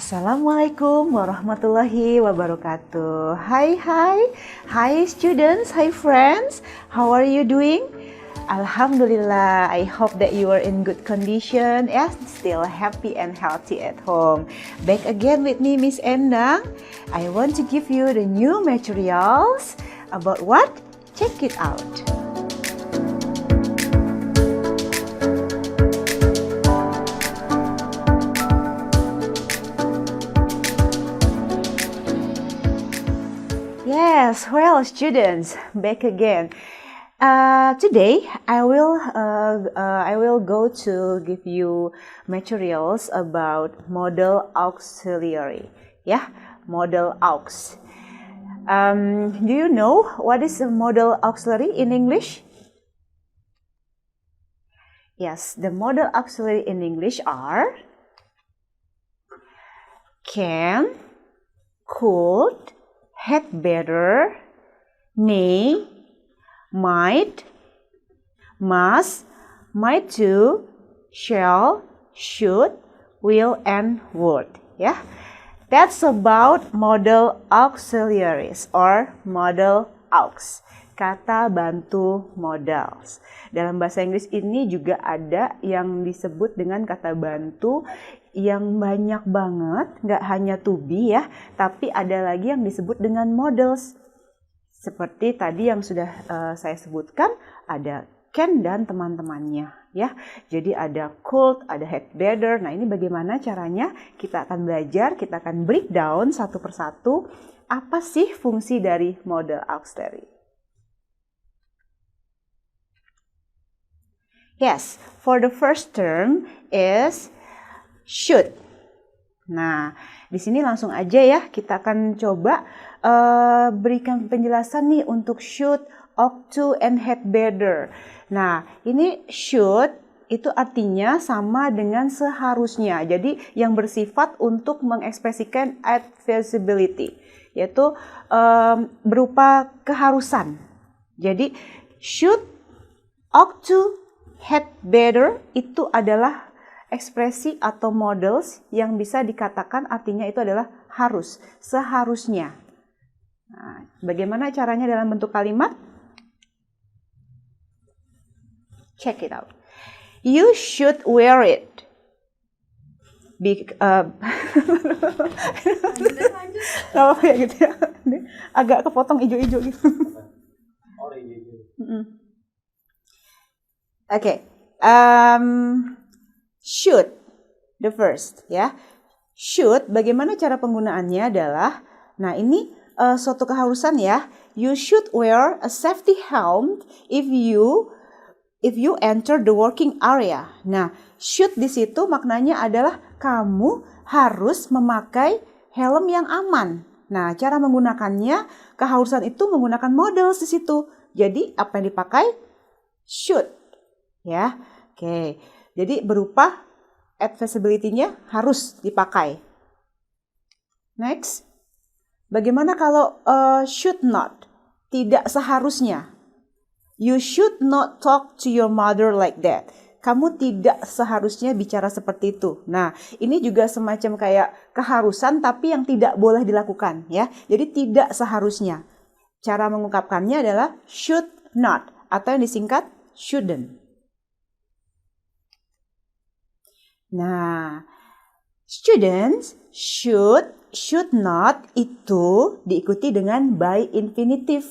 Assalamualaikum warahmatullahi wabarakatuh. Hi students, hi friends. How are you doing? Alhamdulillah, I hope that you are in good condition and still happy and healthy at home. Back again with me, Miss Endang. I want to give you the new materials about what? Check it out. Yes, well, students, back again. Today I will go to give you materials about model auxiliary. Yeah, model aux. Do you know what is a model auxiliary in English? Yes, the model auxiliary in English are can, could, had better, may, might, must, might do, shall, should, will, and would. Yeah, that's about model auxiliaries or model aux. Kata bantu modals. Dalam bahasa Inggris ini juga ada yang disebut dengan kata bantu yang banyak banget, nggak hanya to be ya, tapi ada lagi yang disebut dengan models. Seperti tadi yang sudah saya sebutkan, ada can dan teman-temannya ya. Jadi ada could, ada had better. Nah, ini bagaimana caranya? Kita akan belajar, kita akan breakdown satu persatu apa sih fungsi dari model auxiliary. Yes, for the first term is should. Nah, di sini langsung aja ya, kita akan coba berikan penjelasan nih untuk should, ought to, and had better. Nah, ini should itu artinya sama dengan seharusnya. Jadi yang bersifat untuk mengekspresikan advisability, yaitu berupa keharusan. Jadi should, ought to, had better itu adalah ekspresi atau models yang bisa dikatakan artinya itu adalah harus, seharusnya. Nah, bagaimana caranya dalam bentuk kalimat? Check it out. You should wear it. Kalau kayak gitu ya, agak kepotong ijo-ijo gitu. Okay. Should, the first ya. Should, bagaimana cara penggunaannya adalah, nah ini suatu keharusan ya. You should wear a safety helmet if you enter the working area. Nah, should di situ maknanya adalah kamu harus memakai helm yang aman. Nah, cara menggunakannya, keharusan itu menggunakan model di situ. Jadi apa yang dipakai? Should. Ya, oke. Jadi berupa advisability-nya harus dipakai. Next, bagaimana kalau should not? Tidak seharusnya. You should not talk to your mother like that. Kamu tidak seharusnya bicara seperti itu. Nah, ini juga semacam kayak keharusan tapi yang tidak boleh dilakukan ya. Jadi tidak seharusnya. Cara mengungkapkannya adalah should not atau yang disingkat shouldn't. Nah, students, should not itu diikuti dengan by infinitive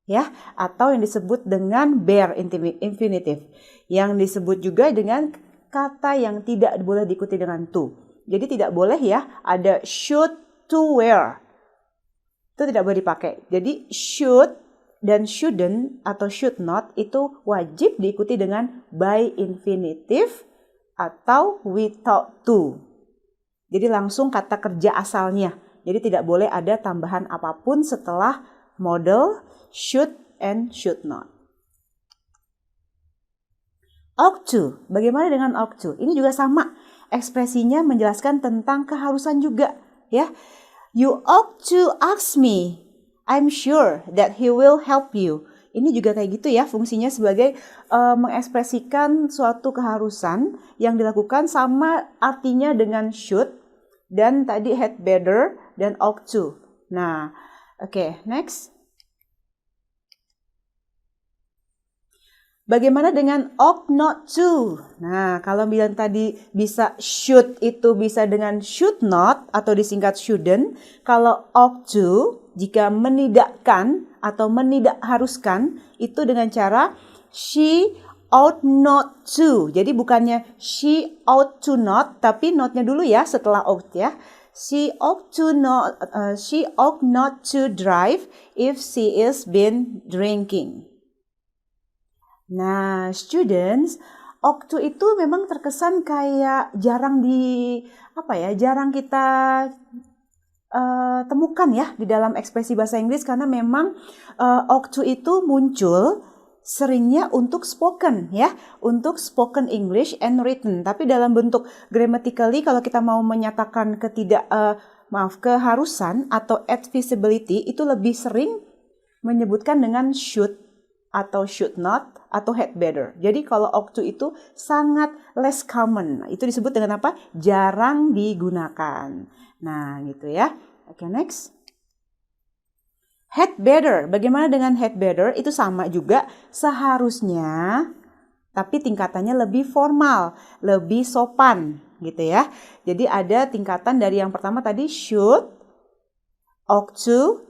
ya, atau yang disebut dengan bare infinitive. Yang disebut juga dengan kata yang tidak boleh diikuti dengan to. Jadi tidak boleh ya ada should to wear. Itu tidak boleh dipakai. Jadi should dan shouldn't atau should not itu wajib diikuti dengan by infinitive atau without to. Jadi langsung kata kerja asalnya. Jadi tidak boleh ada tambahan apapun setelah model should and should not. Ought to. Bagaimana dengan ought to? Ini juga sama. Ekspresinya menjelaskan tentang keharusan juga, ya. You ought to ask me. I'm sure that he will help you. Ini juga kayak gitu ya, fungsinya sebagai mengekspresikan suatu keharusan yang dilakukan sama artinya dengan should. dan tadi had better dan ought to. Nah, oke, next. Bagaimana dengan ought not to? Nah, kalau bilang tadi bisa should itu bisa dengan should not atau disingkat shouldn't. Kalau ought to, jika menidakkan atau menidakharuskan, itu dengan cara she ought not to. Jadi bukannya she ought to not, tapi not-nya dulu ya setelah ought ya. She ought not to drive if she is been drinking. Nah, students, ought to itu memang terkesan kayak jarang jarang kita temukan ya di dalam ekspresi bahasa Inggris karena memang ought to itu muncul seringnya untuk spoken ya, untuk spoken English and written. Tapi dalam bentuk grammatically kalau kita mau menyatakan keharusan atau advisability itu lebih sering menyebutkan dengan should atau should not atau had better. Jadi kalau ought to itu sangat less common. Itu disebut dengan apa? Jarang digunakan. Nah, gitu ya. Oke, next. Had better. Bagaimana dengan had better? Itu sama juga seharusnya, tapi tingkatannya lebih formal, lebih sopan, gitu ya. Jadi ada tingkatan dari yang pertama tadi should, ought to,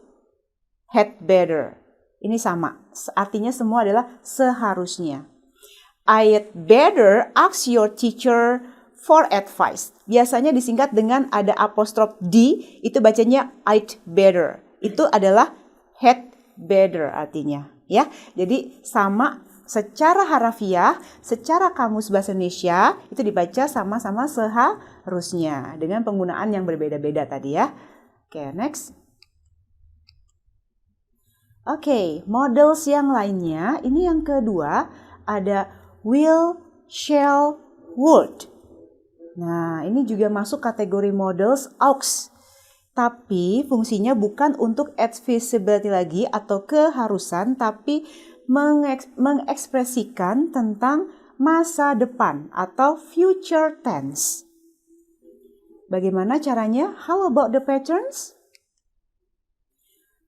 had better. Ini sama, artinya semua adalah seharusnya. I'd better ask your teacher for advice. Biasanya disingkat dengan ada apostrof D, itu bacanya I'd better. Itu adalah had better artinya, ya. Jadi sama secara harafiah, secara kamus bahasa Indonesia itu dibaca sama-sama seharusnya dengan penggunaan yang berbeda-beda tadi ya. Oke, next. Oke, models yang lainnya, ini yang kedua, ada will, shall, would. Nah, ini juga masuk kategori models aux. Tapi fungsinya bukan untuk advisability lagi atau keharusan, tapi mengekspresikan tentang masa depan atau future tense. Bagaimana caranya? How about the patterns?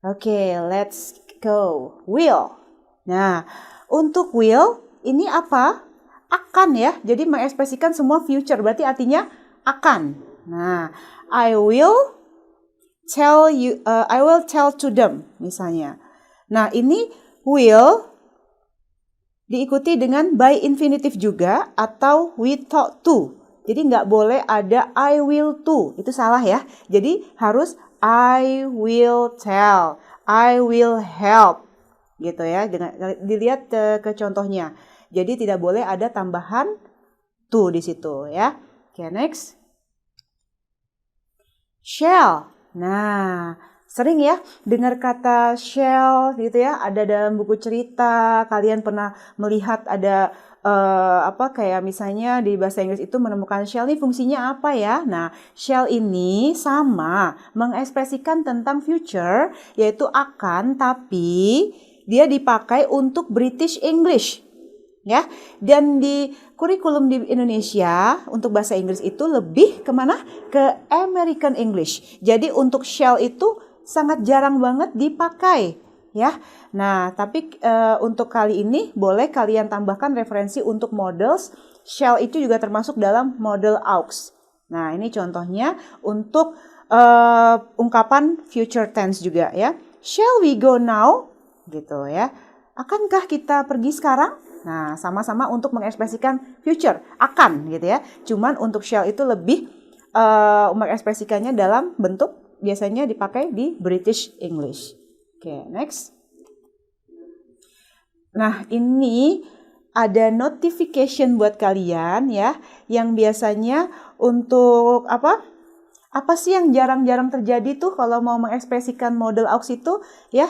Oke, let's go. Will. Nah, untuk will ini apa? Akan ya. Jadi mengekspresikan semua future. Berarti artinya akan. Nah, I will tell to them misalnya. Nah, ini will diikuti dengan by infinitive juga atau we thought to. Jadi nggak boleh ada I will to. Itu salah ya. Jadi harus I will tell, I will help, gitu ya. Dilihat ke contohnya. Jadi tidak boleh ada tambahan to di situ ya. Oke, next. Shall. Nah, sering ya dengar kata shall gitu ya. Ada dalam buku cerita. Kalian pernah melihat ada kayak misalnya di bahasa Inggris itu menemukan shall ini fungsinya apa ya? Nah, shall ini sama mengekspresikan tentang future yaitu akan, tapi dia dipakai untuk British English. Ya, dan di kurikulum di Indonesia untuk bahasa Inggris itu lebih kemana? Ke American English. Jadi untuk shall itu sangat jarang banget dipakai. Ya, nah tapi untuk kali ini boleh kalian tambahkan referensi untuk models. Shall itu juga termasuk dalam model aux. Nah ini contohnya untuk ungkapan future tense juga ya. Shall we go now? Gitu ya. Akankah kita pergi sekarang? Nah sama-sama untuk mengekspresikan future, akan gitu ya. Cuman untuk shall itu lebih mengekspresikannya dalam bentuk biasanya dipakai di British English. Oke, next. Nah, ini ada notification buat kalian ya, yang biasanya untuk apa? Apa sih yang jarang-jarang terjadi tuh kalau mau mengekspresikan model aux itu ya?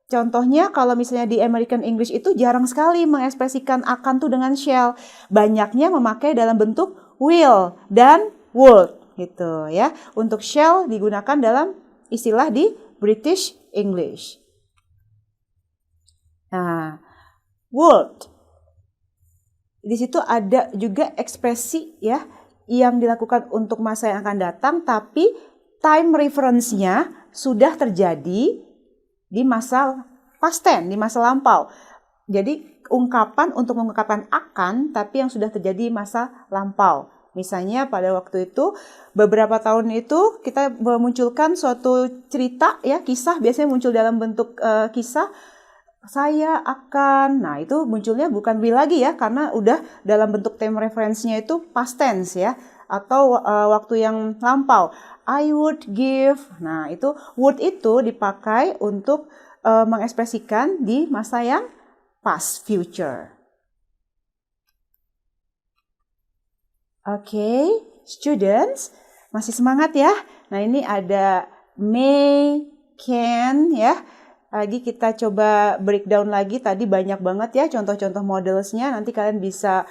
Contohnya kalau misalnya di American English itu jarang sekali mengekspresikan akan tuh dengan shall. Banyaknya memakai dalam bentuk will dan would gitu ya. Untuk shall digunakan dalam istilah di British English. Nah, would. Di situ ada juga ekspresi ya yang dilakukan untuk masa yang akan datang, tapi time reference-nya sudah terjadi di masa past tense, di masa lampau. Jadi ungkapan untuk mengungkapkan akan, tapi yang sudah terjadi masa lampau. Misalnya pada waktu itu, beberapa tahun itu kita memunculkan suatu cerita, ya, kisah biasanya muncul dalam bentuk kisah. Saya akan, nah itu munculnya bukan will lagi ya, karena udah dalam bentuk time reference-nya itu past tense ya, atau waktu yang lampau. I would give, nah itu would itu dipakai untuk mengekspresikan di masa yang past, future. Oke, students, masih semangat ya? Nah ini ada may, can ya. Lagi kita coba breakdown lagi, tadi banyak banget ya contoh-contoh modelsnya, nanti kalian bisa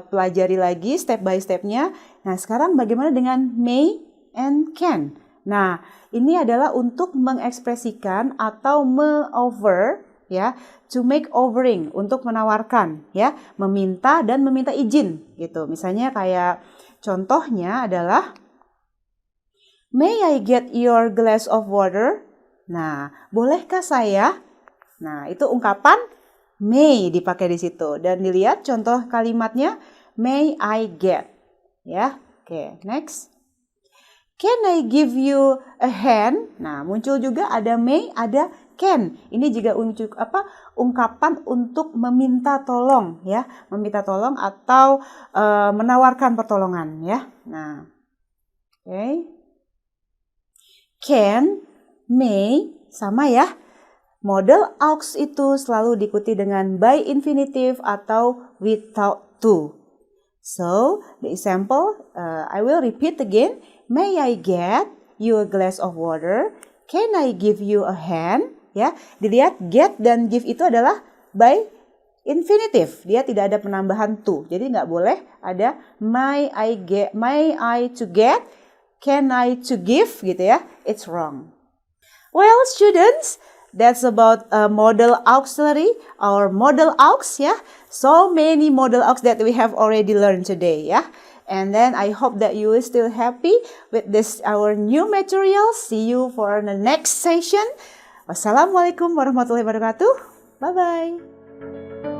pelajari lagi step by stepnya. Nah sekarang bagaimana dengan may and can? Nah ini adalah untuk mengekspresikan atau me-over ya, to make offering, untuk menawarkan ya, meminta dan meminta izin gitu. Misalnya kayak contohnya adalah may I get your glass of water? Nah, bolehkah saya? Nah, itu ungkapan may dipakai di situ. Dan dilihat contoh kalimatnya, may I get. Ya, oke, next. Can I give you a hand? Nah, muncul juga ada may, ada can. Ini juga ungkapan untuk meminta tolong, ya, meminta tolong atau menawarkan pertolongan, ya. Nah, oke. Can, may, sama ya. Model aux itu selalu diikuti dengan by infinitive atau without to. So, the example, I will repeat again. May I get you a glass of water? Can I give you a hand? Ya, dilihat get dan give itu adalah by infinitive. Dia tidak ada penambahan to. Jadi nggak boleh ada may I to get, can I to give gitu ya. It's wrong. Well, students, that's about model auxiliary, our model aux, yeah. So many model aux that we have already learned today, yeah. And then I hope that you are still happy with this, our new material. See you for the next session. Wassalamualaikum warahmatullahi wabarakatuh. Bye-bye.